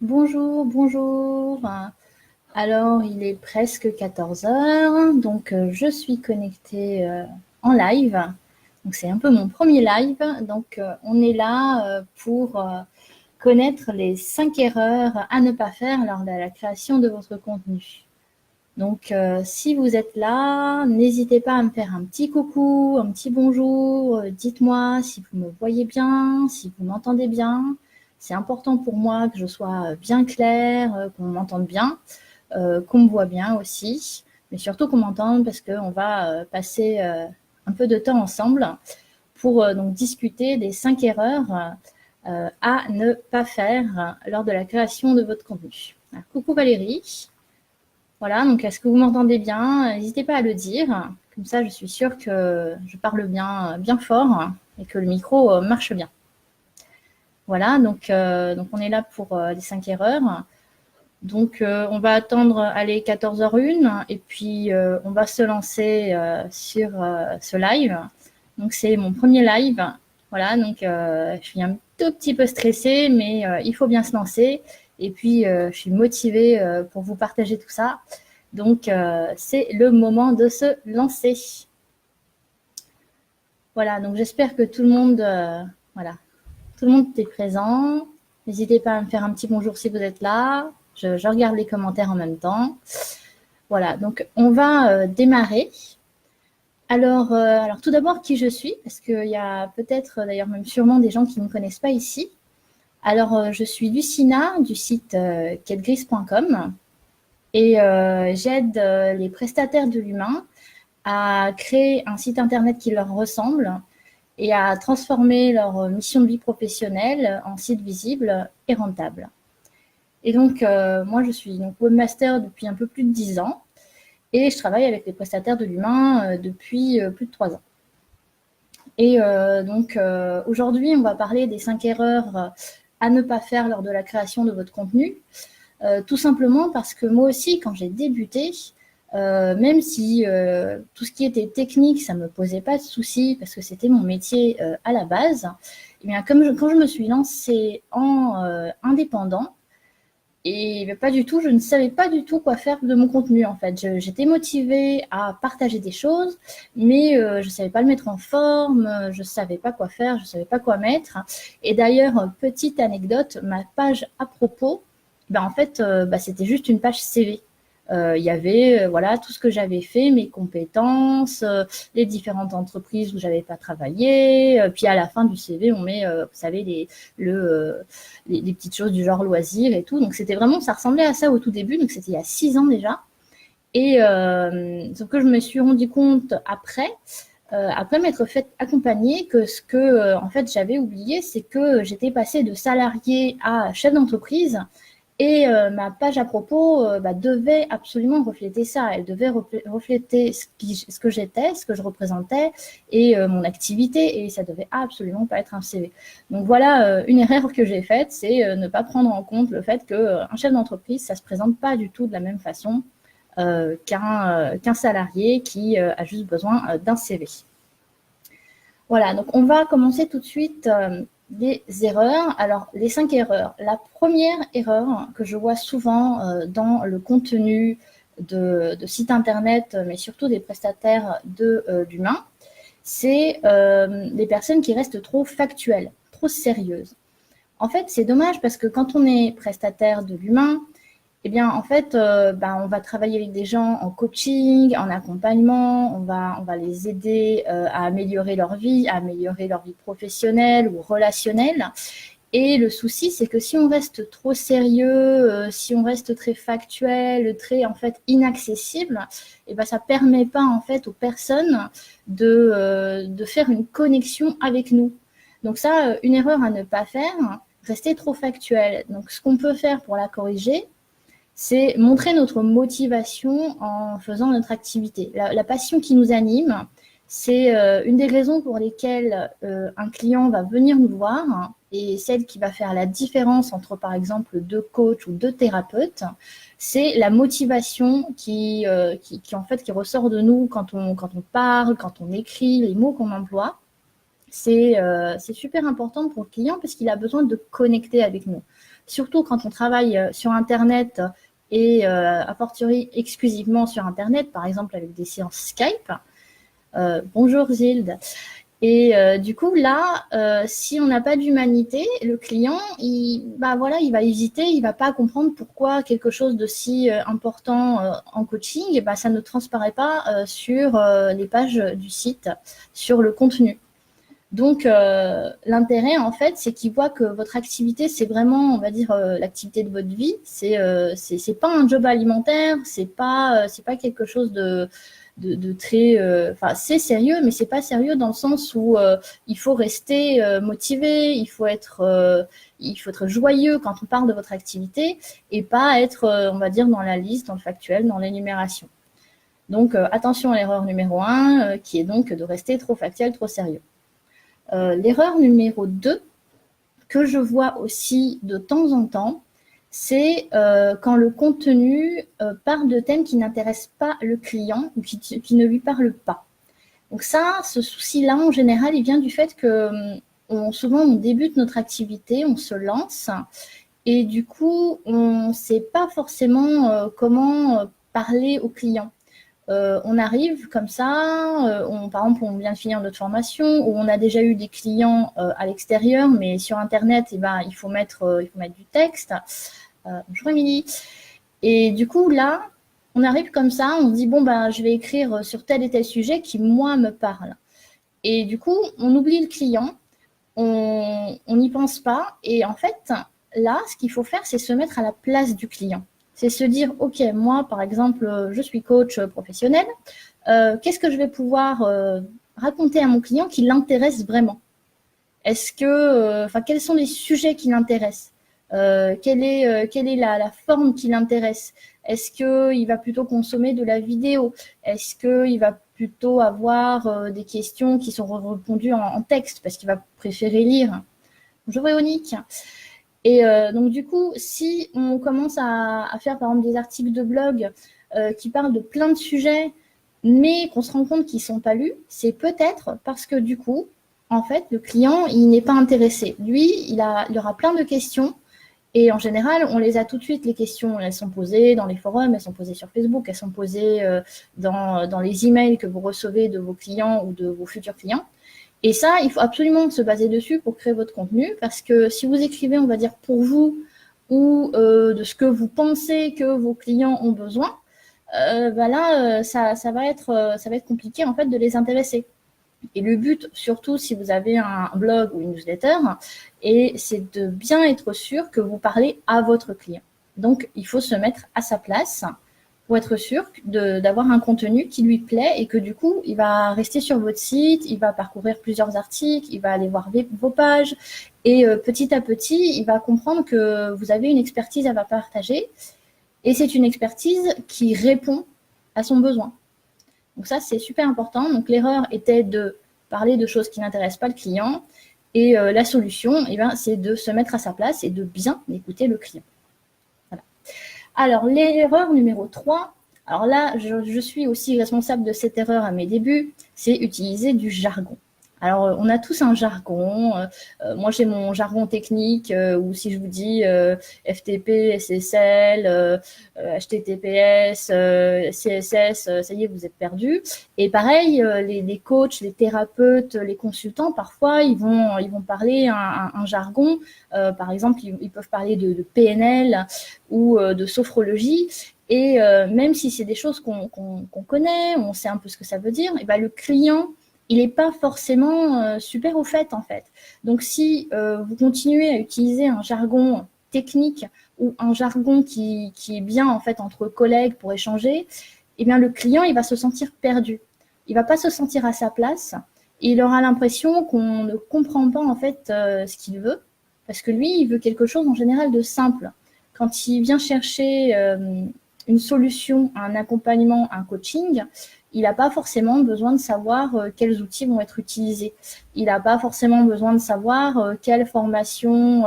Bonjour, bonjour. Alors, il est presque 14 heures, donc je suis connectée en live. Donc, c'est un peu mon premier live. Donc, on est là pour connaître les 5 erreurs à ne pas faire lors de la création de votre contenu. Donc, si vous êtes là, n'hésitez pas à me faire un petit coucou, un petit bonjour. Dites-moi si vous me voyez bien, si vous m'entendez bien. C'est important pour moi que je sois bien claire, qu'on m'entende bien, qu'on me voit bien aussi, mais surtout qu'on m'entende parce qu'on va passer un peu de temps ensemble pour donc discuter des 5 erreurs à ne pas faire lors de la création de votre contenu. Alors, coucou Valérie. Voilà, donc est-ce que vous m'entendez bien? N'hésitez pas à le dire. Comme ça, je suis sûre que je parle bien, bien fort et que le micro marche bien. Voilà, donc on est là pour les 5 erreurs. Donc on va attendre aller 14h01 et puis on va se lancer sur ce live. Donc c'est mon premier live. Voilà, donc je suis un tout petit peu stressée, mais il faut bien se lancer. Et puis je suis motivée pour vous partager tout ça. Donc c'est le moment de se lancer. Voilà, donc j'espère que tout le monde, voilà, tout le monde est présent. N'hésitez pas à me faire un petit bonjour si vous êtes là. Je regarde les commentaires en même temps. Voilà, donc on va démarrer. Alors tout d'abord, qui je suis, parce qu'il y a peut-être, d'ailleurs même sûrement des gens qui ne me connaissent pas ici. Alors, je suis Lucina du site quêtegrise.com et j'aide les prestataires de l'humain à créer un site internet qui leur ressemble et à transformer leur mission de vie professionnelle en site visible et rentable. Et donc, moi, je suis donc webmaster depuis un peu plus de 10 ans et je travaille avec les prestataires de l'humain depuis plus de 3 ans. Et donc, aujourd'hui, on va parler des 5 erreurs à ne pas faire lors de la création de votre contenu. Tout simplement parce que moi aussi, quand j'ai débuté, même si tout ce qui était technique, ça ne me posait pas de soucis parce que c'était mon métier à la base, et bien, quand je me suis lancée en indépendant, et pas du tout, je ne savais pas du tout quoi faire de mon contenu en fait. J'étais motivée à partager des choses, mais je ne savais pas le mettre en forme, je ne savais pas quoi faire, je ne savais pas quoi mettre. Et d'ailleurs, petite anecdote, ma page à propos, en fait, c'était juste une page CV. Il y avait voilà tout ce que j'avais fait, mes compétences, les différentes entreprises où j'avais pas travaillé. Puis à la fin du CV, on met, vous savez, les petites choses du genre loisirs et tout. Donc c'était vraiment, ça ressemblait à ça au tout début. Donc c'était il y a 6 ans déjà. Et sauf que je me suis rendu compte après m'être fait accompagner, que ce que en fait j'avais oublié, c'est que j'étais passée de salarié à chef d'entreprise. Et ma page à propos devait absolument refléter ça. Elle devait refléter ce que j'étais, ce que je représentais et mon activité. Et ça devait absolument pas être un CV. Donc voilà, une erreur que j'ai faite, c'est ne pas prendre en compte le fait qu'un chef d'entreprise, ça se présente pas du tout de la même façon qu'un salarié qui a juste besoin d'un CV. Voilà, donc on va commencer tout de suite des erreurs. Alors, les 5 erreurs. La première erreur que je vois souvent dans le contenu de sites internet, mais surtout des prestataires d'humains, c'est les personnes qui restent trop factuelles, trop sérieuses. En fait, c'est dommage parce que quand on est prestataire de l'humain, eh bien, en fait, on va travailler avec des gens en coaching, en accompagnement, on va les aider à améliorer leur vie professionnelle ou relationnelle. Et le souci, c'est que si on reste trop sérieux, si on reste très factuel, très en fait inaccessible, eh ben ça permet pas en fait aux personnes de faire une connexion avec nous. Donc ça, une erreur à ne pas faire, rester trop factuel. Donc ce qu'on peut faire pour la corriger, c'est montrer notre motivation en faisant notre activité. La passion qui nous anime, c'est une des raisons pour lesquelles un client va venir nous voir, hein, et celle qui va faire la différence entre, par exemple, deux coachs ou deux thérapeutes, c'est la motivation qui en fait qui ressort de nous quand on parle, quand on écrit, les mots qu'on emploie. c'est super important pour le client parce qu'il a besoin de connecter avec nous. Surtout quand on travaille sur Internet et a fortiori exclusivement sur Internet, par exemple avec des séances Skype. Bonjour Gilles. Et du coup, là, si on n'a pas d'humanité, le client, bah, voilà, il va hésiter, il ne va pas comprendre pourquoi quelque chose de si important en coaching, et bah, ça ne transparaît pas sur les pages du site, sur le contenu. Donc, l'intérêt, en fait, c'est qu'il voit que votre activité, c'est vraiment, on va dire, l'activité de votre vie. C'est pas un job alimentaire, c'est pas quelque chose de très, enfin, c'est sérieux, mais c'est pas sérieux dans le sens où il faut rester motivé, il faut être joyeux quand on parle de votre activité et pas être, on va dire, dans la liste, dans le factuel, dans l'énumération. Donc, attention à l'erreur numéro 1, qui est donc de rester trop factuel, trop sérieux. L'erreur numéro 2, que je vois aussi de temps en temps, c'est quand le contenu parle de thèmes qui n'intéressent pas le client ou qui ne lui parlent pas. Donc ça, ce souci-là, en général, il vient du fait que souvent, on débute notre activité, on se lance, et du coup, on ne sait pas forcément comment parler au client. On arrive comme ça, par exemple, on vient de finir notre formation, ou on a déjà eu des clients à l'extérieur, mais sur Internet, eh ben, il faut mettre du texte. Bonjour Émilie. Et du coup, là, on arrive comme ça, on se dit, bon, ben, je vais écrire sur tel et tel sujet qui, moi, me parle. Et du coup, on oublie le client, on n'y pense pas. Et en fait, là, ce qu'il faut faire, c'est se mettre à la place du client. C'est se dire, OK, moi, par exemple, je suis coach professionnel. Qu'est-ce que je vais pouvoir raconter à mon client qui l'intéresse vraiment? Quels sont les sujets qui l'intéressent? Quelle est la forme qui l'intéresse? Est-ce qu'il va plutôt consommer de la vidéo? Est-ce qu'il va plutôt avoir des questions qui sont répondues en texte parce qu'il va préférer lire? Bonjour Véronique. Et donc du coup, si on commence à faire par exemple des articles de blog qui parlent de plein de sujets, mais qu'on se rend compte qu'ils ne sont pas lus, c'est peut-être parce que du coup, en fait, le client, il n'est pas intéressé. Lui, il aura plein de questions. Et en général, on les a tout de suite, les questions. Elles sont posées dans les forums, elles sont posées sur Facebook, elles sont posées dans les emails que vous recevez de vos clients ou de vos futurs clients. Et ça, il faut absolument se baser dessus pour créer votre contenu, parce que si vous écrivez, on va dire, pour vous, ou de ce que vous pensez que vos clients ont besoin, bah là, ça va être compliqué, en fait, de les intéresser. Et le but, surtout si vous avez un blog ou une newsletter, c'est de bien être sûr que vous parlez à votre client. Donc, il faut se mettre à sa place pour être sûr d'avoir un contenu qui lui plaît et que du coup, il va rester sur votre site, il va parcourir plusieurs articles, il va aller voir vos pages et petit à petit, il va comprendre que vous avez une expertise à partager et c'est une expertise qui répond à son besoin. Donc ça, c'est super important. Donc l'erreur était de parler de choses qui n'intéressent pas le client et la solution, c'est de se mettre à sa place et de bien écouter le client. Voilà. Alors, l'erreur numéro 3, alors là, je suis aussi responsable de cette erreur à mes débuts, c'est utiliser du jargon. Alors, on a tous un jargon. Moi, j'ai mon jargon technique où si je vous dis FTP, SSL, HTTPS, CSS, ça y est, vous êtes perdu. Et pareil, les coachs, les thérapeutes, les consultants, parfois, ils vont parler un jargon. Par exemple, ils peuvent parler de PNL ou de sophrologie. Et même si c'est des choses qu'on connaît, on sait un peu ce que ça veut dire, et ben, le client, il n'est pas forcément super au fait, en fait. Donc, si vous continuez à utiliser un jargon technique ou un jargon qui est bien, en fait, entre collègues pour échanger, eh bien, le client, il va se sentir perdu. Il ne va pas se sentir à sa place. Et il aura l'impression qu'on ne comprend pas, en fait, ce qu'il veut. Parce que lui, il veut quelque chose, en général, de simple. Quand il vient chercher une solution, un accompagnement, un coaching, il n'a pas forcément besoin de savoir quels outils vont être utilisés. Il n'a pas forcément besoin de savoir quelles formations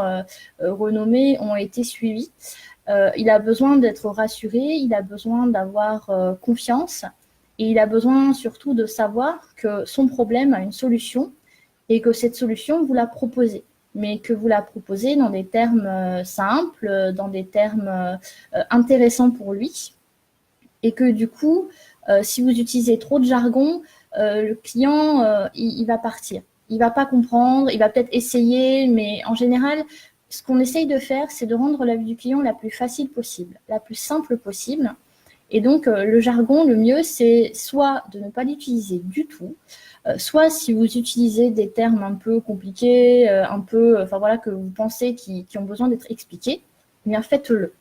renommées ont été suivies. Il a besoin d'être rassuré, il a besoin d'avoir confiance et il a besoin surtout de savoir que son problème a une solution et que cette solution, vous la proposez, mais que vous la proposez dans des termes simples, dans des termes intéressants pour lui, et que du coup, si vous utilisez trop de jargon, le client, il va partir. Il ne va pas comprendre, il va peut-être essayer, mais en général, ce qu'on essaye de faire, c'est de rendre la vie du client la plus facile possible, la plus simple possible. Et donc, le jargon, le mieux, c'est soit de ne pas l'utiliser du tout, soit si vous utilisez des termes un peu compliqués, enfin voilà, que vous pensez qui ont besoin d'être expliqués, eh bien faites-le.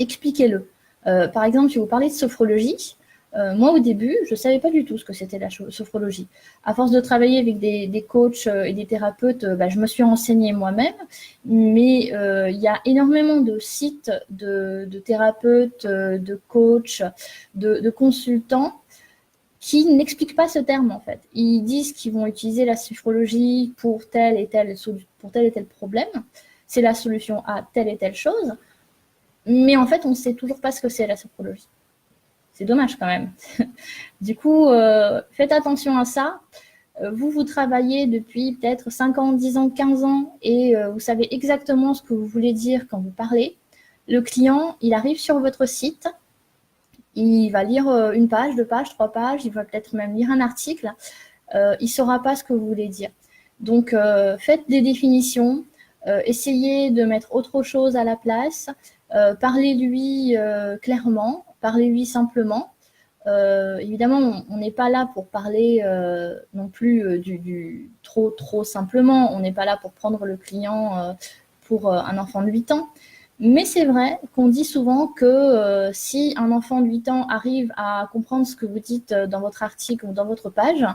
Expliquez-le. Par exemple, si vous parlez de sophrologie, moi, au début, je ne savais pas du tout ce que c'était la sophrologie. À force de travailler avec des coachs et des thérapeutes, je me suis renseignée moi-même. Mais il y a énormément de sites de thérapeutes, de coachs, de consultants qui n'expliquent pas ce terme, en fait. Ils disent qu'ils vont utiliser la sophrologie pour tel et tel problème. C'est la solution à telle et telle chose. Mais en fait, on ne sait toujours pas ce que c'est la sophrologie. C'est dommage quand même. Du coup, faites attention à ça. Vous travaillez depuis peut-être 5 ans, 10 ans, 15 ans et vous savez exactement ce que vous voulez dire quand vous parlez. Le client, il arrive sur votre site, il va lire une page, 2 pages, 3 pages, il va peut-être même lire un article. Il ne saura pas ce que vous voulez dire. Donc, faites des définitions, essayez de mettre autre chose à la place, parlez-lui clairement, parlez-lui simplement. Évidemment, on n'est pas là pour parler non plus du trop simplement. On n'est pas là pour prendre le client pour un enfant de 8 ans. Mais c'est vrai qu'on dit souvent que si un enfant de 8 ans arrive à comprendre ce que vous dites dans votre article ou dans votre page,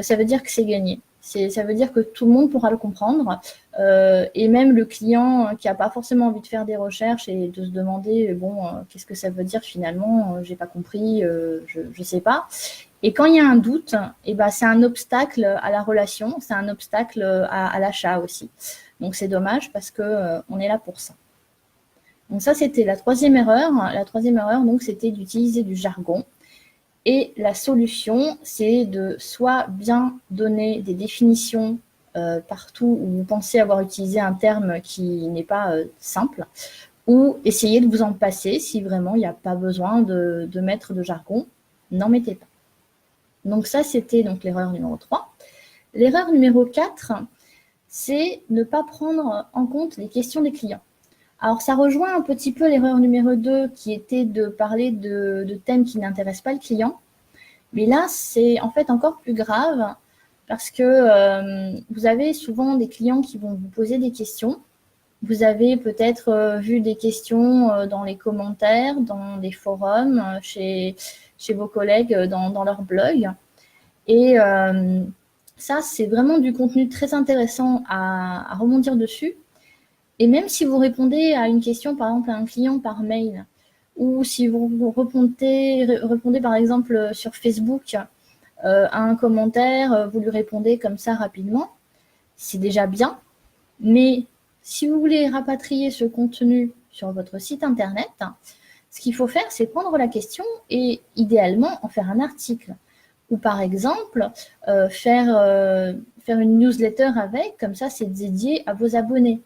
ça veut dire que c'est gagné. Ça veut dire que tout le monde pourra le comprendre. Et même le client qui n'a pas forcément envie de faire des recherches et de se demander qu'est-ce que ça veut dire finalement, j'ai pas compris, je sais pas. Et quand il y a un doute, c'est un obstacle à la relation, c'est un obstacle à l'achat aussi. Donc c'est dommage parce que on est là pour ça. Donc ça c'était la troisième erreur. La troisième erreur donc c'était d'utiliser du jargon. Et la solution, c'est de soit bien donner des définitions partout où vous pensez avoir utilisé un terme qui n'est pas simple, ou essayer de vous en passer si vraiment il n'y a pas besoin de mettre de jargon, n'en mettez pas. Donc ça, c'était donc l'erreur numéro 3. L'erreur numéro 4, c'est ne pas prendre en compte les questions des clients. Alors, ça rejoint un petit peu l'erreur numéro 2 qui était de parler de thèmes qui n'intéressent pas le client. Mais là, c'est en fait encore plus grave parce que vous avez souvent des clients qui vont vous poser des questions. Vous avez peut-être vu des questions dans les commentaires, dans des forums, chez vos collègues, dans leur blog. Et ça, c'est vraiment du contenu très intéressant à rebondir dessus. Et même si vous répondez à une question, par exemple, à un client par mail, ou si vous répondez par exemple sur Facebook à un commentaire, vous lui répondez comme ça rapidement, c'est déjà bien. Mais si vous voulez rapatrier ce contenu sur votre site internet, ce qu'il faut faire, c'est prendre la question et idéalement en faire un article. Ou par exemple, faire une newsletter avec, comme ça c'est dédié à vos abonnés.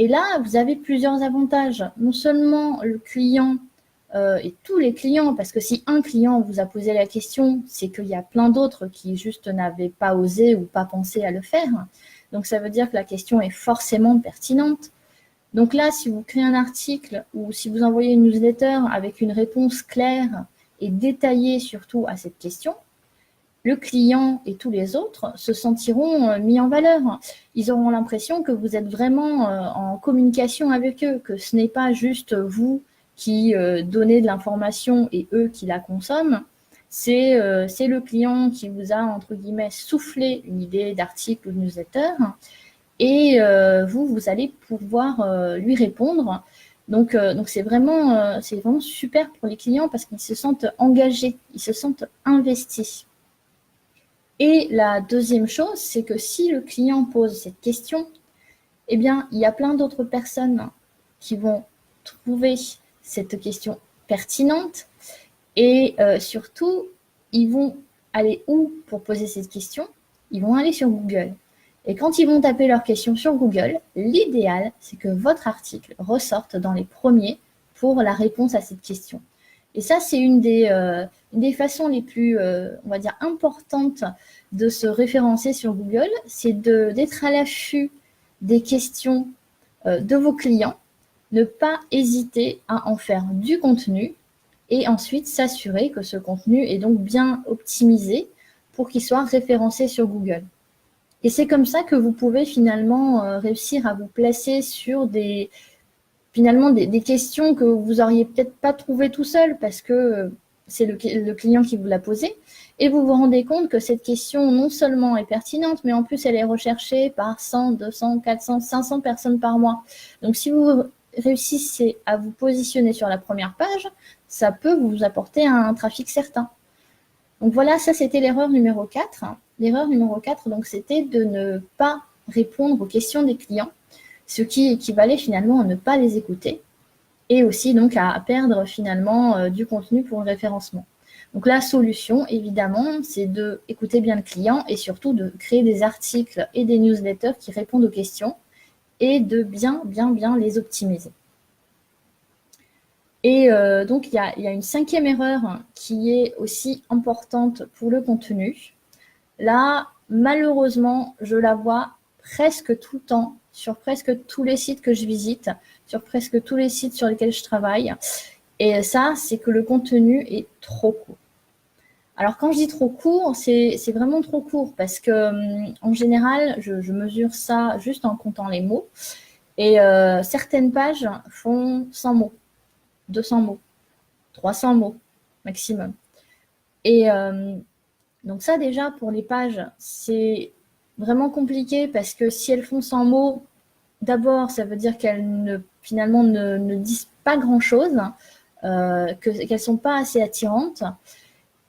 Et là, vous avez plusieurs avantages. Non seulement le client et tous les clients, parce que si un client vous a posé la question, c'est qu'il y a plein d'autres qui juste n'avaient pas osé ou pas pensé à le faire. Donc ça veut dire que la question est forcément pertinente. Donc là, si vous créez un article ou si vous envoyez une newsletter avec une réponse claire et détaillée surtout à cette question, le client et tous les autres se sentiront mis en valeur. Ils auront l'impression que vous êtes vraiment en communication avec eux, que ce n'est pas juste vous qui donnez de l'information et eux qui la consomment. C'est le client qui vous a, entre guillemets, soufflé une idée d'article ou de newsletter et vous allez pouvoir lui répondre. Donc c'est vraiment super pour les clients parce qu'ils se sentent engagés, ils se sentent investis. Et la deuxième chose, c'est que si le client pose cette question, eh bien, il y a plein d'autres personnes qui vont trouver cette question pertinente et surtout, ils vont aller où pour poser cette question? Ils vont aller sur Google. Et quand ils vont taper leurs questions sur Google, l'idéal, c'est que votre article ressorte dans les premiers pour la réponse à cette question. Et ça, c'est une des façons les plus, on va dire, importantes de se référencer sur Google, c'est d'être à l'affût des questions de vos clients, ne pas hésiter à en faire du contenu et ensuite s'assurer que ce contenu est donc bien optimisé pour qu'il soit référencé sur Google. Et c'est comme ça que vous pouvez finalement réussir à vous placer sur des questions que vous auriez peut-être pas trouvées tout seul parce que c'est le client qui vous l'a posée. Et vous vous rendez compte que cette question non seulement est pertinente, mais en plus elle est recherchée par 100, 200, 400, 500 personnes par mois. Donc si vous réussissez à vous positionner sur la première page, ça peut vous apporter un trafic certain. Donc voilà, ça c'était l'erreur numéro 4. L'erreur numéro 4, donc, c'était de ne pas répondre aux questions des clients, ce qui équivalait finalement à ne pas les écouter et aussi donc à perdre finalement du contenu pour le référencement. Donc la solution, évidemment, c'est d'écouter bien le client et surtout de créer des articles et des newsletters qui répondent aux questions et de bien les optimiser. Et donc, il y a une 5e erreur qui est aussi importante pour le contenu. Là, malheureusement, je la vois presque tout le temps sur presque tous les sites que je visite, sur presque tous les sites sur lesquels je travaille. Et ça, c'est que le contenu est trop court. Alors, quand je dis trop court, c'est vraiment trop court parce que, en général, je mesure ça juste en comptant les mots. Et certaines pages font 100 mots, 200 mots, 300 mots maximum. Et donc ça, déjà, pour les pages, c'est vraiment compliqué parce que si elles font 100 mots, d'abord, ça veut dire qu'elles finalement ne disent pas grand-chose, qu'elles ne sont pas assez attirantes.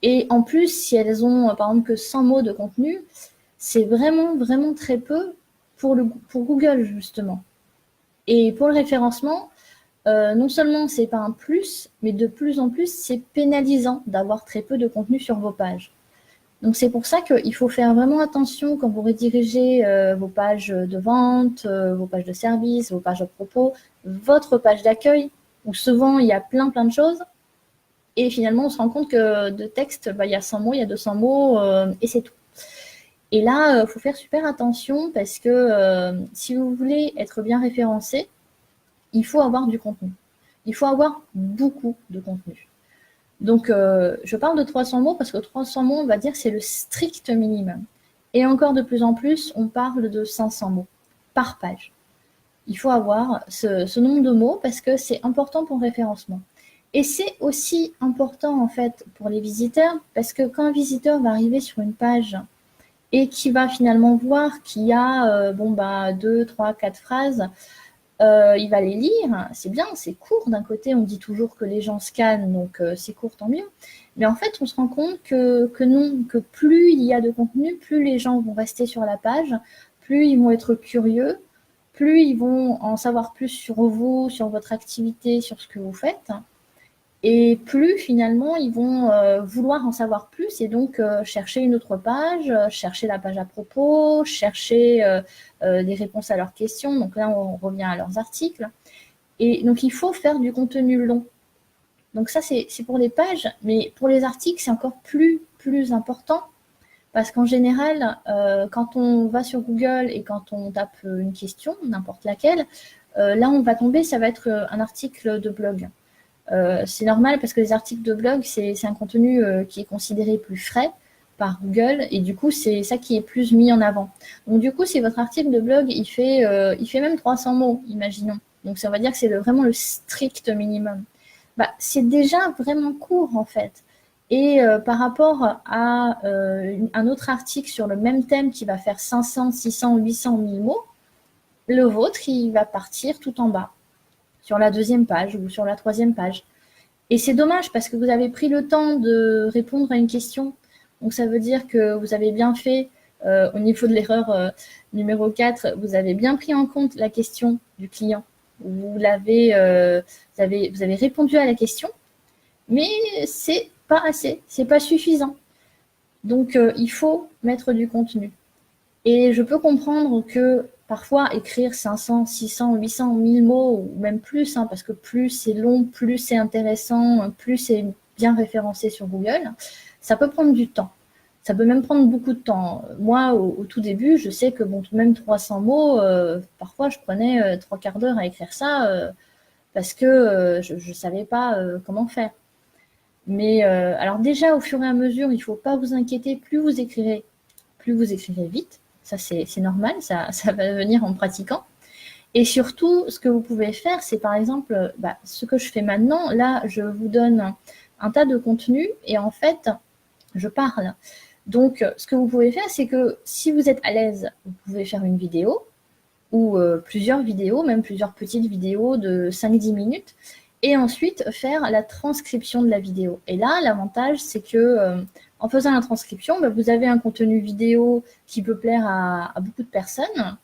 Et en plus, si elles ont, par exemple, que 100 mots de contenu, c'est vraiment très peu pour Google, justement. Et pour le référencement, non seulement c'est pas un plus, mais de plus en plus, c'est pénalisant d'avoir très peu de contenu sur vos pages. Donc, c'est pour ça qu'il faut faire vraiment attention quand vous redirigez vos pages de vente, vos pages de service, vos pages à propos, votre page d'accueil, où souvent il y a plein de choses. Et finalement, on se rend compte que de texte, il y a 100 mots, il y a 200 mots, et c'est tout. Et là, il faut faire super attention parce que si vous voulez être bien référencé, il faut avoir du contenu. Il faut avoir beaucoup de contenu. Donc, je parle de 300 mots parce que 300 mots, on va dire, c'est le strict minimum. Et encore de plus en plus, on parle de 500 mots par page. Il faut avoir ce nombre de mots parce que c'est important pour le référencement. Et c'est aussi important, en fait, pour les visiteurs parce que quand un visiteur va arriver sur une page et qui va finalement voir qu'il y a 2, 3, 4 phrases, il va les lire, c'est bien, c'est court. D'un côté, on dit toujours que les gens scannent, donc c'est court, tant mieux. Mais en fait, on se rend compte que non, que plus il y a de contenu, plus les gens vont rester sur la page, plus ils vont être curieux, plus ils vont en savoir plus sur vous, sur votre activité, sur ce que vous faites. Et plus finalement, ils vont vouloir en savoir plus et donc chercher une autre page, chercher la page à propos, chercher des réponses à leurs questions. Donc là, on revient à leurs articles. Et donc, il faut faire du contenu long. Donc ça, c'est pour les pages, mais pour les articles, c'est encore plus important parce qu'en général, quand on va sur Google et quand on tape une question, n'importe laquelle, là, on va tomber, ça va être un article de blog. C'est normal parce que les articles de blog, c'est un contenu qui est considéré plus frais par Google et du coup, c'est ça qui est plus mis en avant. Donc du coup, si votre article de blog, il fait même 300 mots, imaginons. Donc ça va dire que c'est vraiment le strict minimum. C'est déjà vraiment court en fait. Et par rapport à un autre article sur le même thème qui va faire 500, 600, 800, 1000 mots, le vôtre, il va partir tout en bas, sur la 2e page ou sur la 3e page. Et c'est dommage parce que vous avez pris le temps de répondre à une question. Donc, ça veut dire que vous avez bien fait, au niveau de l'erreur numéro 4, vous avez bien pris en compte la question du client. Vous avez répondu à la question, mais c'est pas assez, c'est pas suffisant. Donc, il faut mettre du contenu. Et je peux comprendre que parfois écrire 500, 600, 800, 1000 mots, ou même plus, hein, parce que plus c'est long, plus c'est intéressant, plus c'est bien référencé sur Google, ça peut prendre du temps. Ça peut même prendre beaucoup de temps. Moi, au tout début, je sais que bon, même 300 mots, parfois je prenais 3/4 d'heure à écrire ça parce que je ne savais pas comment faire. Mais alors déjà, au fur et à mesure, il ne faut pas vous inquiéter, plus vous écrirez vite. Ça, c'est normal, ça va venir en pratiquant. Et surtout, ce que vous pouvez faire, c'est par exemple, ce que je fais maintenant. Là, je vous donne un tas de contenus et en fait, je parle. Donc, ce que vous pouvez faire, c'est que si vous êtes à l'aise, vous pouvez faire une vidéo ou plusieurs vidéos, même plusieurs petites vidéos de 5-10 minutes, et ensuite faire la transcription de la vidéo. Et là, l'avantage, c'est que en faisant la transcription, vous avez un contenu vidéo qui peut plaire à beaucoup de personnes,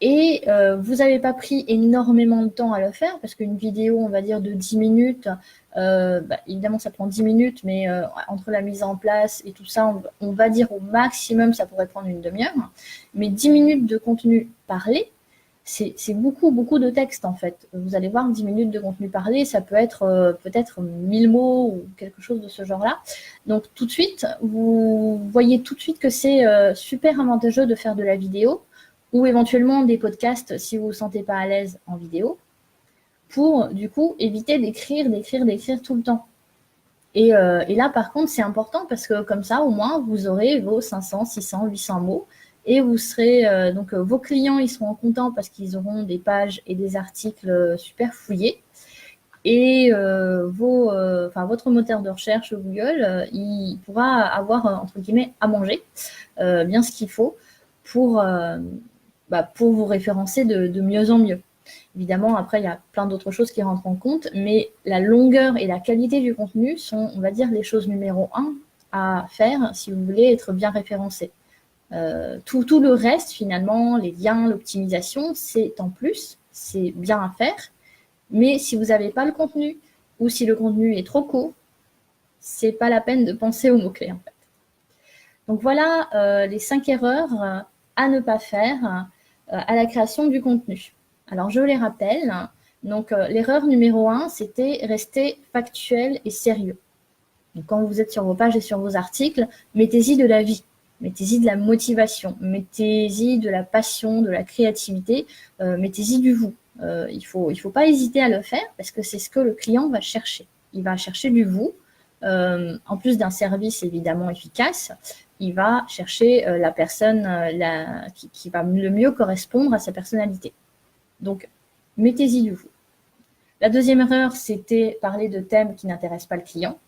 et vous n'avez pas pris énormément de temps à le faire, parce qu'une vidéo, on va dire, de 10 minutes, évidemment, ça prend 10 minutes, mais entre la mise en place et tout ça, on va dire au maximum, ça pourrait prendre une demi-heure. Mais 10 minutes de contenu parlé, c'est beaucoup, beaucoup de texte, en fait. Vous allez voir, 10 minutes de contenu parlé, ça peut être peut-être 1000 mots ou quelque chose de ce genre-là. Donc, tout de suite, vous voyez tout de suite que c'est super avantageux de faire de la vidéo, ou éventuellement des podcasts si vous ne vous sentez pas à l'aise en vidéo, pour du coup éviter d'écrire tout le temps. Et là, par contre, c'est important parce que comme ça, au moins, vous aurez vos 500, 600, 800 mots et vous serez, donc vos clients, ils seront contents parce qu'ils auront des pages et des articles super fouillés. Et votre moteur de recherche Google, il pourra avoir, entre guillemets, à manger, bien ce qu'il faut pour vous référencer de mieux en mieux. Évidemment, après, il y a plein d'autres choses qui rentrent en compte, mais la longueur et la qualité du contenu sont, on va dire, les choses numéro 1 à faire si vous voulez être bien référencé. Tout le reste, finalement, les liens, l'optimisation, c'est en plus, c'est bien à faire, mais si vous n'avez pas le contenu ou si le contenu est trop court, c'est pas la peine de penser aux mots-clés, en fait. Donc voilà les 5 erreurs à ne pas faire à la création du contenu. Alors, je les rappelle. Donc, l'erreur numéro 1, c'était rester factuel et sérieux. Donc, quand vous êtes sur vos pages et sur vos articles, mettez-y de la vie, mettez-y de la motivation, mettez-y de la passion, de la créativité, mettez-y du vous. Il faut pas hésiter à le faire parce que c'est ce que le client va chercher. Il va chercher du vous. En plus d'un service évidemment efficace, il va chercher la personne qui va le mieux correspondre à sa personnalité. Donc, mettez-y du vous. La deuxième erreur, c'était parler de thèmes qui n'intéressent pas le client.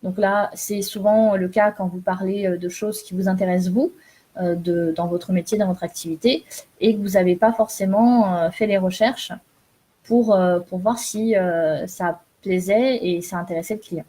Donc là, c'est souvent le cas quand vous parlez de choses qui vous intéressent vous, dans votre métier, dans votre activité, et que vous n'avez pas forcément fait les recherches pour voir si ça plaisait et ça intéressait le client.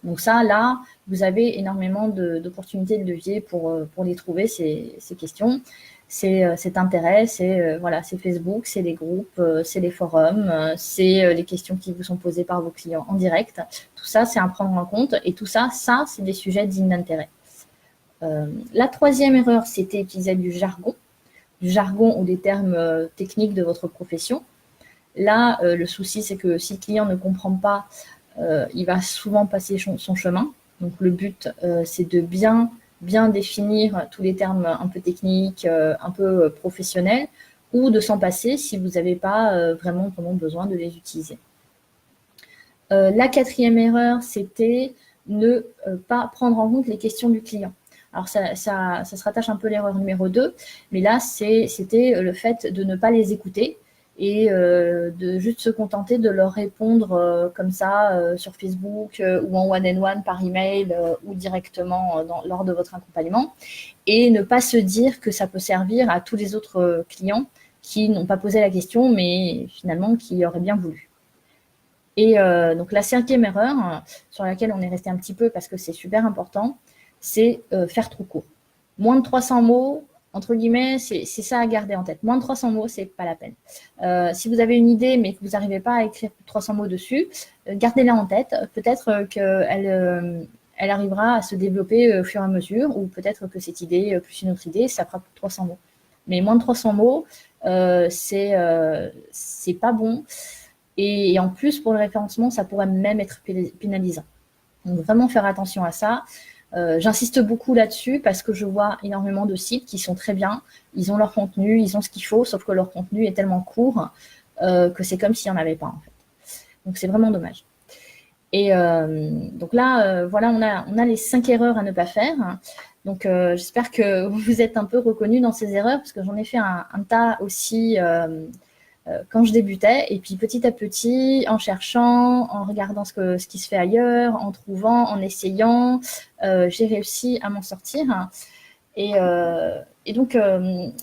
Donc ça, là, vous avez énormément d'opportunités de levier pour les trouver, ces questions. C'est cet intérêt, c'est Facebook, c'est les groupes, c'est les forums, c'est les questions qui vous sont posées par vos clients en direct. Tout ça, c'est à prendre en compte et tout ça, c'est des sujets dignes d'intérêt. La troisième erreur, c'était utiliser du jargon ou des termes techniques de votre profession. Là, le souci, c'est que si le client ne comprend pas, il va souvent passer son chemin. Donc, le but, c'est de bien définir tous les termes un peu techniques, un peu professionnels, ou de s'en passer si vous n'avez pas vraiment besoin de les utiliser. La quatrième erreur, c'était ne pas prendre en compte les questions du client. Alors, ça se rattache un peu à l'erreur numéro 2, mais là, c'était le fait de ne pas les écouter et de juste se contenter de leur répondre comme ça sur Facebook ou en one-on-one par email ou directement lors de votre accompagnement, et ne pas se dire que ça peut servir à tous les autres clients qui n'ont pas posé la question, mais finalement qui auraient bien voulu. Et donc la cinquième erreur, sur laquelle on est resté un petit peu parce que c'est super important, c'est faire trop court. Moins de 300 mots, entre guillemets, c'est ça à garder en tête. Moins de 300 mots, c'est pas la peine. Si vous avez une idée, mais que vous n'arrivez pas à écrire plus de 300 mots dessus, gardez-la en tête. Peut-être qu'elle elle arrivera à se développer au fur et à mesure, ou peut-être que cette idée, plus une autre idée, ça fera 300 mots. Mais moins de 300 mots, c'est pas bon. Et en plus, pour le référencement, ça pourrait même être pénalisant. Donc, vraiment faire attention à ça. J'insiste beaucoup là-dessus parce que je vois énormément de sites qui sont très bien. Ils ont leur contenu, ils ont ce qu'il faut, sauf que leur contenu est tellement court que c'est comme s'il n'y en avait pas, en fait. Donc, c'est vraiment dommage. Et donc là, voilà, on a les 5 erreurs à ne pas faire. Donc, j'espère que vous êtes un peu reconnus dans ces erreurs parce que j'en ai fait un tas aussi quand je débutais. Et puis, petit à petit, en cherchant, en regardant ce qui se fait ailleurs, en trouvant, en essayant, j'ai réussi à m'en sortir. Et donc,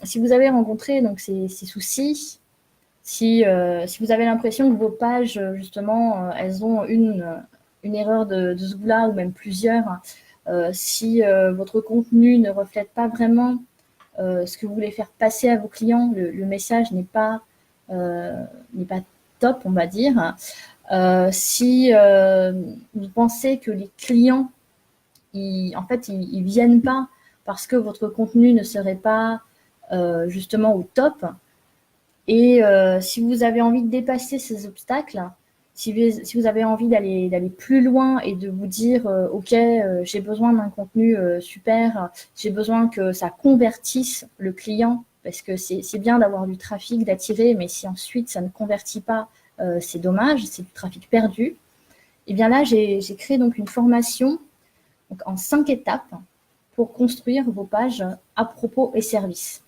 si vous avez rencontré donc, ces soucis, si vous avez l'impression que vos pages, justement, elles ont une erreur de ce goût-là, ou même plusieurs, si votre contenu ne reflète pas vraiment ce que vous voulez faire passer à vos clients, le message n'est pas top, on va dire. Si vous pensez que les clients, en fait, ils viennent pas parce que votre contenu ne serait pas justement au top, et si vous avez envie de dépasser ces obstacles, si vous avez envie d'aller plus loin et de vous dire ok, j'ai besoin d'un contenu super, j'ai besoin que ça convertisse le client, parce que c'est bien d'avoir du trafic, d'attirer, mais si ensuite ça ne convertit pas, c'est dommage, c'est du trafic perdu. Et bien là, j'ai créé donc une formation donc en 5 étapes pour construire vos pages à propos et services.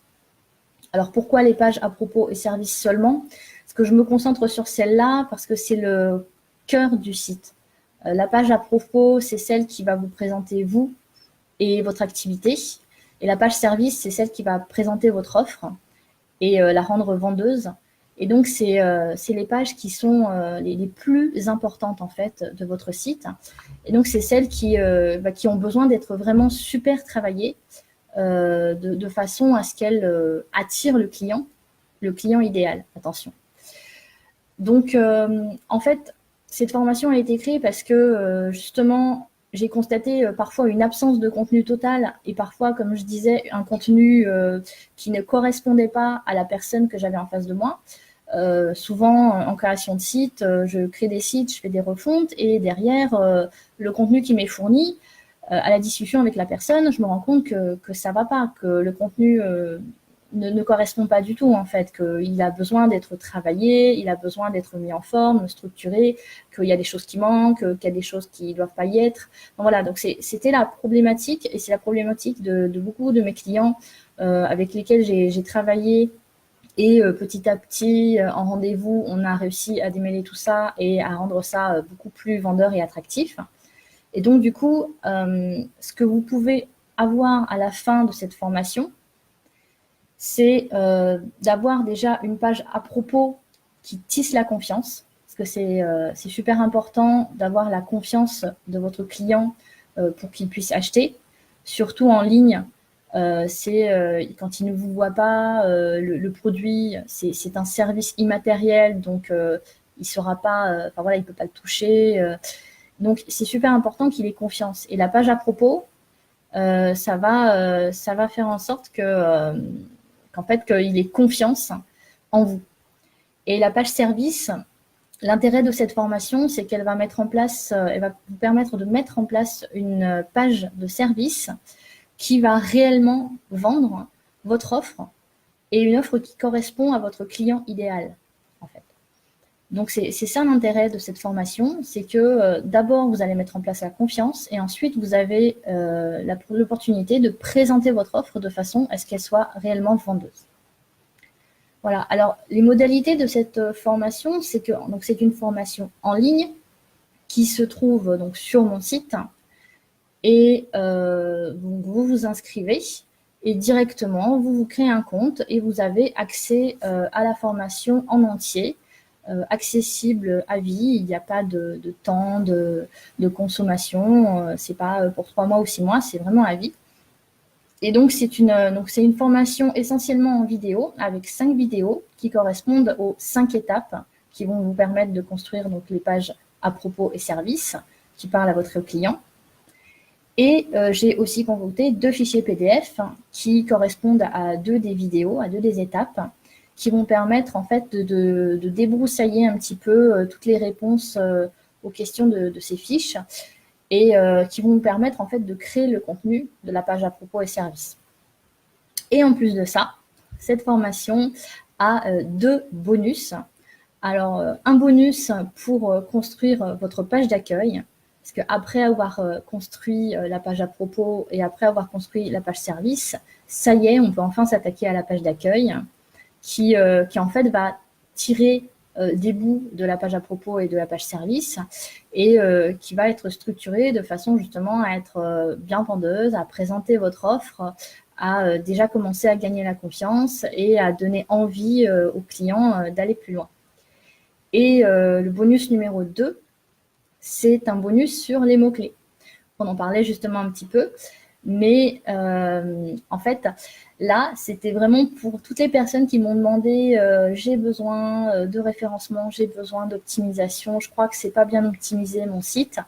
Alors, pourquoi les pages à propos et services seulement? Parce que je me concentre sur celle-là parce que c'est le cœur du site. La page à propos, c'est celle qui va vous présenter vous et votre activité. Et la page service, c'est celle qui va présenter votre offre et la rendre vendeuse. Et donc, c'est les pages qui sont les plus importantes, en fait, de votre site. Et donc, c'est celles qui ont besoin d'être vraiment super travaillées, de façon à ce qu'elle attire le client idéal, attention. Donc, en fait, cette formation a été créée parce que, justement, j'ai constaté parfois une absence de contenu total et parfois, comme je disais, un contenu qui ne correspondait pas à la personne que j'avais en face de moi. Souvent, en création de site, je crée des sites, je fais des refontes et derrière, le contenu qui m'est fourni, à la discussion avec la personne, je me rends compte que ça va pas, que le contenu ne correspond pas du tout, en fait, qu'il a besoin d'être travaillé, il a besoin d'être mis en forme, structuré, qu'il y a des choses qui manquent, qu'il y a des choses qui ne doivent pas y être. Donc, voilà, donc c'était la problématique, et c'est la problématique de beaucoup de mes clients avec lesquels j'ai travaillé. Et petit à petit, en rendez-vous, on a réussi à démêler tout ça et à rendre ça beaucoup plus vendeur et attractif. Et donc, du coup, ce que vous pouvez avoir à la fin de cette formation, c'est d'avoir déjà une page à propos qui tisse la confiance, parce que c'est super important d'avoir la confiance de votre client pour qu'il puisse acheter, surtout en ligne. C'est quand il ne vous voit pas, le produit, c'est un service immatériel, donc il saura pas, enfin voilà, il peut pas le toucher. Donc, c'est super important qu'il ait confiance. Et la page à propos, ça va faire en sorte qu'en fait, qu'il ait confiance en vous. Et la page service, l'intérêt de cette formation, c'est qu'elle va mettre en place, elle va vous permettre de mettre en place une page de service qui va réellement vendre votre offre et une offre qui correspond à votre client idéal, en fait. Donc, c'est ça l'intérêt de cette formation, c'est que d'abord, vous allez mettre en place la confiance et ensuite, vous avez l'opportunité de présenter votre offre de façon à ce qu'elle soit réellement vendeuse. Voilà. Alors, les modalités de cette formation, c'est que donc c'est une formation en ligne qui se trouve donc sur mon site et donc vous vous inscrivez et directement, vous vous créez un compte et vous avez accès à la formation en entier. Accessible à vie, il n'y a pas de temps de consommation, c'est pas pour 3 mois ou 6 mois, c'est vraiment à vie. Et donc c'est une formation essentiellement en vidéo, avec 5 vidéos qui correspondent aux 5 étapes qui vont vous permettre de construire donc les pages à propos et services qui parlent à votre client. Et j'ai aussi concocté 2 fichiers PDF qui correspondent à 2 des vidéos, à 2 des étapes, qui vont permettre en fait de débroussailler un petit peu toutes les réponses aux questions de ces fiches et qui vont nous permettre en fait de créer le contenu de la page à propos et services. Et en plus de ça, cette formation a 2 bonus. Alors, un bonus pour construire votre page d'accueil, parce qu'après avoir construit la page à propos et après avoir construit la page service, ça y est, on peut enfin s'attaquer à la page d'accueil qui en fait va tirer des bouts de la page à propos et de la page service et qui va être structurée de façon justement à être bien vendeuse, à présenter votre offre, à déjà commencer à gagner la confiance et à donner envie aux clients d'aller plus loin. Et le bonus numéro 2, c'est un bonus sur les mots-clés. On en parlait justement un petit peu, mais en fait, là, c'était vraiment pour toutes les personnes qui m'ont demandé j'ai besoin de référencement, j'ai besoin d'optimisation, je crois que c'est pas bien optimisé mon site.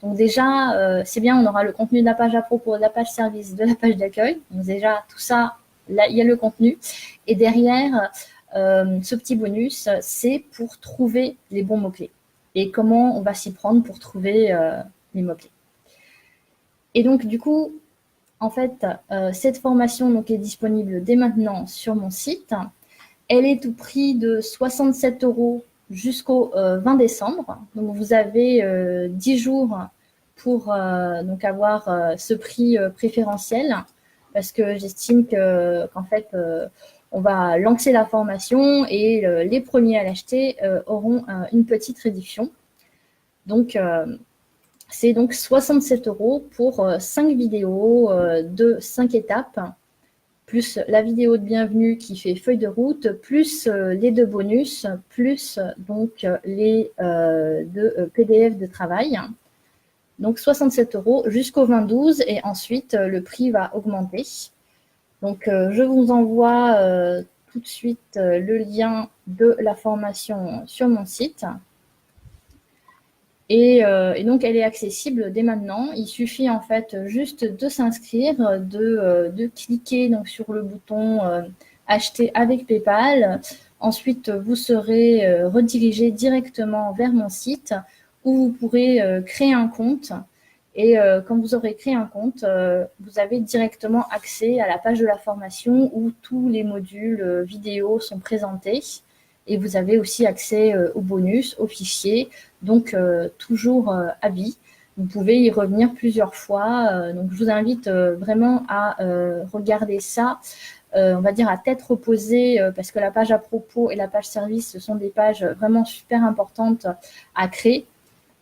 Donc déjà, c'est bien, on aura le contenu de la page à propos, de la page service, de la page d'accueil. Donc déjà, tout ça, là, il y a le contenu. Et derrière, ce petit bonus, c'est pour trouver les bons mots-clés et comment on va s'y prendre pour trouver les mots-clés. Et donc, du coup, en fait, cette formation donc, est disponible dès maintenant sur mon site. Elle est au prix de 67 € jusqu'au 20 décembre. Donc, vous avez 10 jours pour donc avoir ce prix préférentiel parce que j'estime qu'en fait, on va lancer la formation et les premiers à l'acheter auront une petite réduction. Donc, c'est donc 67 € pour 5 vidéos de 5 étapes, plus la vidéo de bienvenue qui fait feuille de route, plus les 2 bonus, plus donc les 2 PDF de travail. Donc 67 € jusqu'au 20/12 et ensuite le prix va augmenter. Donc je vous envoie tout de suite le lien de la formation sur mon site. Et donc, elle est accessible dès maintenant. Il suffit en fait juste de s'inscrire, de cliquer donc, sur le bouton Acheter avec PayPal. Ensuite, vous serez redirigé directement vers mon site où vous pourrez créer un compte. Et quand vous aurez créé un compte, vous avez directement accès à la page de la formation où tous les modules vidéo sont présentés. Et vous avez aussi accès aux bonus, aux fichiers, donc toujours à vie. Vous pouvez y revenir plusieurs fois. Donc, je vous invite vraiment à regarder ça, on va dire à tête reposée, parce que la page à propos et la page service, ce sont des pages vraiment super importantes à créer.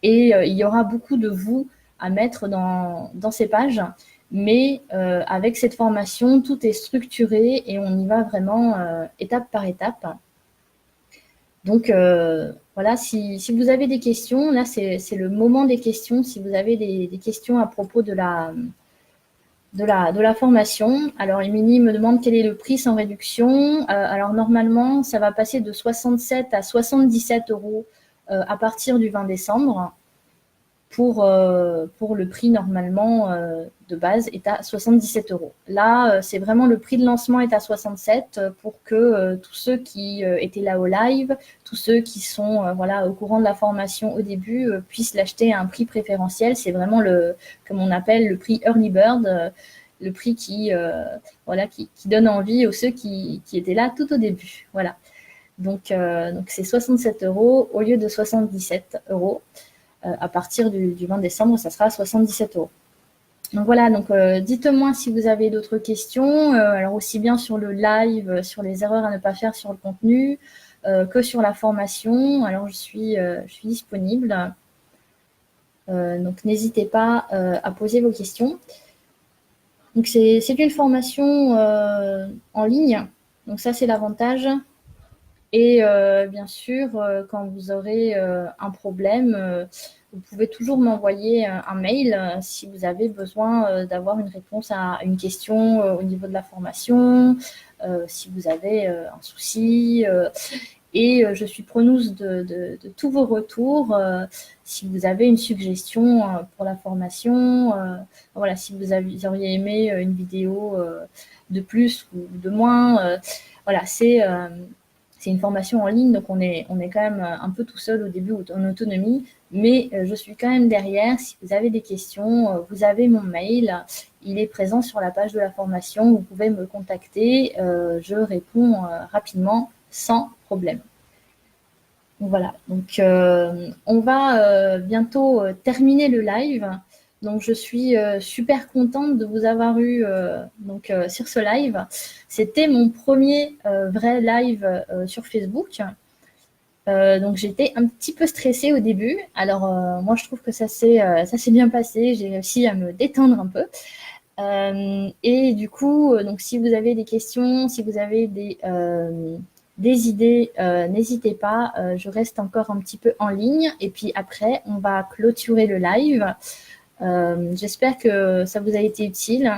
Et il y aura beaucoup de vous à mettre dans ces pages. Mais avec cette formation, tout est structuré et on y va vraiment étape par étape. Donc, voilà, si vous avez des questions, là, c'est le moment des questions. Si vous avez des questions à propos de la formation. Alors, Émilie me demande quel est le prix sans réduction. Alors, normalement, ça va passer de 67 à 77 € à partir du 20 décembre. Pour le prix normalement de base est à 77 €. Là, c'est vraiment le prix de lancement est à 67 pour que tous ceux qui étaient là au live, tous ceux qui sont voilà, au courant de la formation au début puissent l'acheter à un prix préférentiel. C'est vraiment comme on appelle le prix Early Bird, le prix qui donne envie aux ceux qui étaient là tout au début. Voilà. Donc c'est 67 € au lieu de 77 €. À partir du 20 décembre, ça sera 77 €. Donc voilà, donc dites-moi si vous avez d'autres questions, alors aussi bien sur le live, sur les erreurs à ne pas faire sur le contenu, que sur la formation. Alors je suis disponible. Donc n'hésitez pas à poser vos questions. Donc c'est une formation en ligne, donc ça c'est l'avantage. Et bien sûr, quand vous aurez un problème, vous pouvez toujours m'envoyer un mail si vous avez besoin d'avoir une réponse à une question au niveau de la formation, si vous avez un souci. Et je suis preneuse de tous vos retours. Si vous avez une suggestion pour la formation, voilà, si vous auriez aimé une vidéo de plus ou de moins, voilà, c'est une formation en ligne, donc on est quand même un peu tout seul au début en autonomie, mais je suis quand même derrière. Si vous avez des questions, vous avez mon mail, il est présent sur la page de la formation, vous pouvez me contacter, je réponds rapidement sans problème. Donc voilà, donc on va bientôt terminer le live. Donc je suis super contente de vous avoir eu sur ce live. C'était mon premier vrai live sur Facebook. Donc j'étais un petit peu stressée au début. Alors moi je trouve que ça s'est bien passé. J'ai réussi à me détendre un peu. Et du coup, donc si vous avez des questions, si vous avez des idées, n'hésitez pas. Je reste encore un petit peu en ligne. Et puis après, on va clôturer le live. J'espère que ça vous a été utile.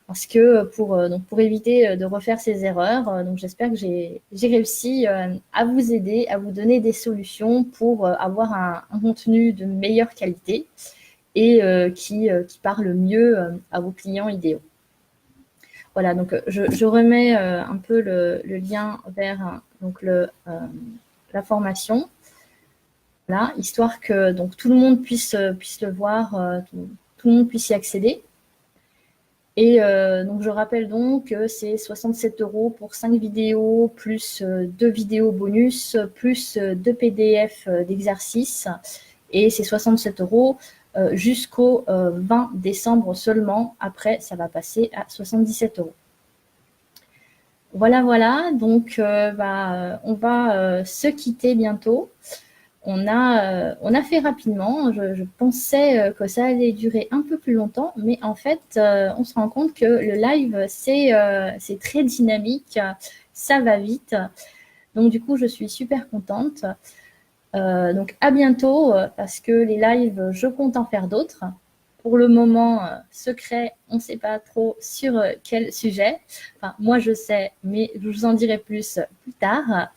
Parce que pour éviter de refaire ces erreurs, donc j'espère que j'ai réussi à vous aider, à vous donner des solutions pour avoir un contenu de meilleure qualité et qui parle mieux à vos clients idéaux. Voilà, donc je remets un peu le lien vers la formation, là, histoire que donc, tout le monde puisse le voir, tout le monde puisse y accéder. Et donc je rappelle donc que c'est 67 € pour 5 vidéos, plus 2 vidéos bonus, plus 2 PDF d'exercices. Et c'est 67 € jusqu'au 20 décembre seulement. Après, ça va passer à 77 €. Voilà. Donc, on va se quitter bientôt. On a fait rapidement. Je pensais que ça allait durer un peu plus longtemps, mais en fait, on se rend compte que le live, c'est très dynamique, ça va vite. Donc, du coup, je suis super contente. Donc, à bientôt, parce que les lives, je compte en faire d'autres. Pour le moment, secret, on ne sait pas trop sur quel sujet. Enfin, moi, je sais, mais je vous en dirai plus tard.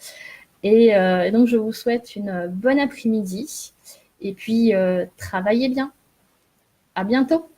Et donc, je vous souhaite une bonne après-midi. Et puis, travaillez bien. À bientôt.